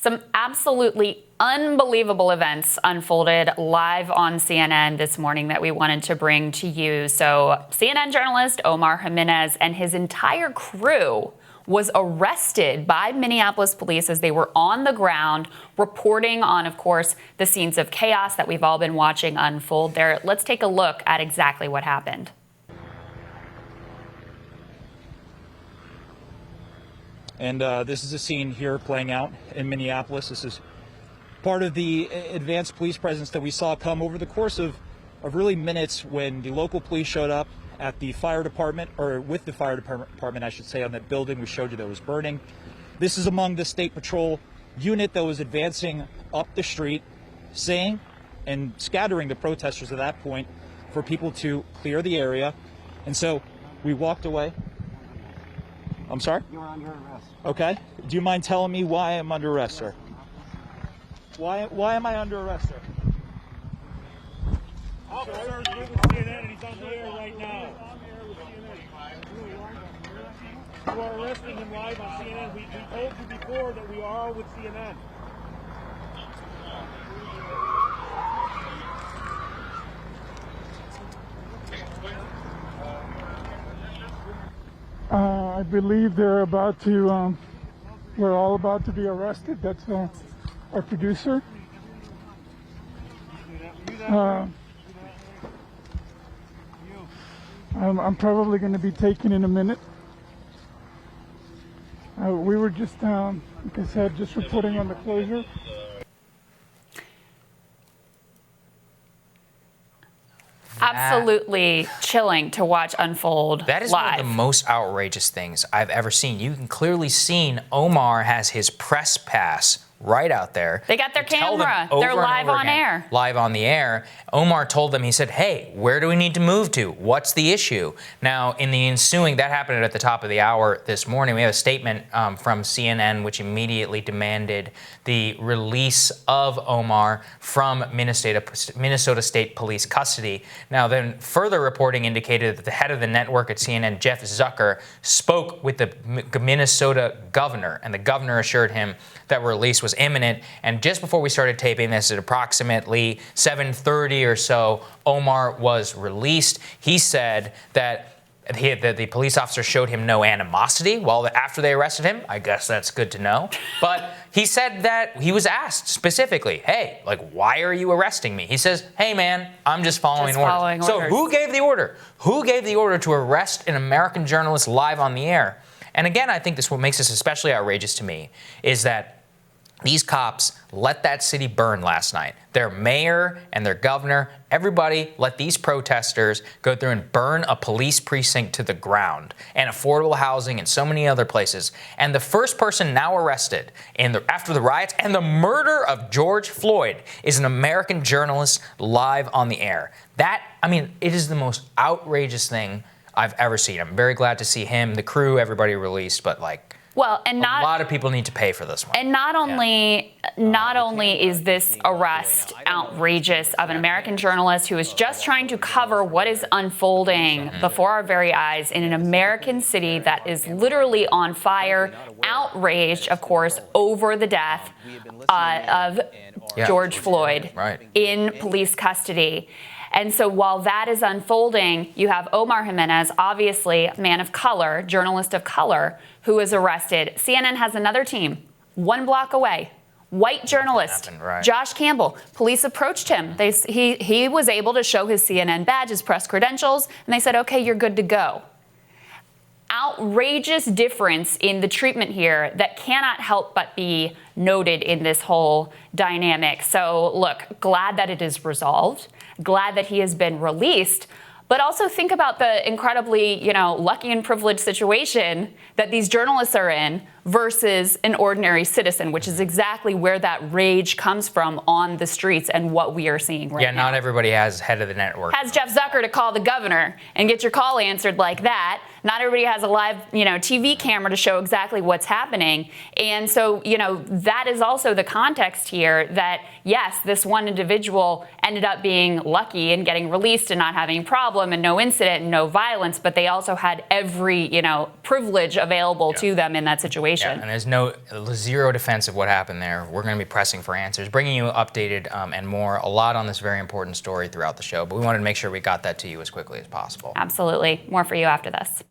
Some absolutely unbelievable events unfolded live on CNN this morning that we wanted to bring to you. So CNN journalist Omar Jimenez and his entire crew was arrested by Minneapolis police as they were on the ground reporting on, of course, the scenes of chaos that we've all been watching unfold there. Let's take a look at exactly what happened. And this is a scene here playing out in Minneapolis. This is part of the advanced police presence that we saw come over the course of really minutes when the local police showed up at the fire department, or with the fire department, I should say, on that building we showed you that was burning. This is among the state patrol unit that was advancing up the street, saying and scattering the protesters at that point for people to clear the area. And so we walked away. I'm sorry? You're under arrest. Okay. Do you mind telling me why I'm under arrest, sir? Why am I under arrest, sir? Officer's with CNN and he's on the air right now. You are arresting him live on CNN. We told you before that we are with CNN. I believe they're about to, we're all about to be arrested. That's our producer. I'm probably going to be taken in a minute. We were just, like I said, just reporting on the closure. Absolutely chilling to watch unfold That is live. one of the most outrageous things I've ever seen. You can clearly see Omar has his press pass right out there. They got their camera. They're live on air. Live on the air. Omar told them, he said, hey, where do we need to move to? What's the issue? Now, in the ensuing, that happened at the top of the hour this morning. We have a statement from CNN, which immediately demanded the release of Omar from Minnesota State Police custody. Now, then further reporting indicated that the head of the network at CNN, Jeff Zucker, spoke with the Minnesota governor, and the governor assured him that release was imminent. And just before we started taping this at approximately 7:30 or so, Omar was released. He said that the police officer showed him no animosity after they arrested him. I guess that's good to know. But he said that he was asked specifically, hey, why are you arresting me? He says, hey, man, I'm just following orders. So who gave the order? Who gave the order to arrest an American journalist live on the air? And again, I think what makes this especially outrageous to me is that these cops let that city burn last night. Their mayor and their governor, everybody let these protesters go through and burn a police precinct to the ground, and affordable housing and so many other places. And the first person now arrested after the riots and the murder of George Floyd is an American journalist live on the air. It is the most outrageous thing I've ever seen. I'm very glad to see him, the crew, everybody released, but a lot of people need to pay for this one. And not only is this arrest outrageous of an American journalist who is just trying to cover what is unfolding before our very eyes in an American city that is literally on fire, outraged, of course, over the death of George Floyd in police custody. And so while that is unfolding, you have Omar Jimenez, obviously a man of color, journalist of color, who is arrested. CNN has another team, 1 block away. White journalist, Josh Campbell. Police approached him. He was able to show his CNN badge, his press credentials, and they said, okay, you're good to go. Outrageous difference in the treatment here that cannot help but be noted in this whole dynamic. So look, glad that it is resolved. Glad that he has been released, but also think about the incredibly, lucky and privileged situation that these journalists are in versus an ordinary citizen, which is exactly where that rage comes from on the streets and what we are seeing right now. Yeah, not everybody has head of the network. Has Jeff Zucker to call the governor and get your call answered like that. not everybody has a live, TV camera to show exactly what's happening. And so, that is also the context here that, yes, this one individual ended up being lucky and getting released and not having a problem and no incident and no violence, but they also had every, privilege available to them in that situation. Yeah, and there's zero defense of what happened there. We're going to be pressing for answers, bringing you updated and more, a lot on this very important story throughout the show, but we wanted to make sure we got that to you as quickly as possible. Absolutely. More for you after this.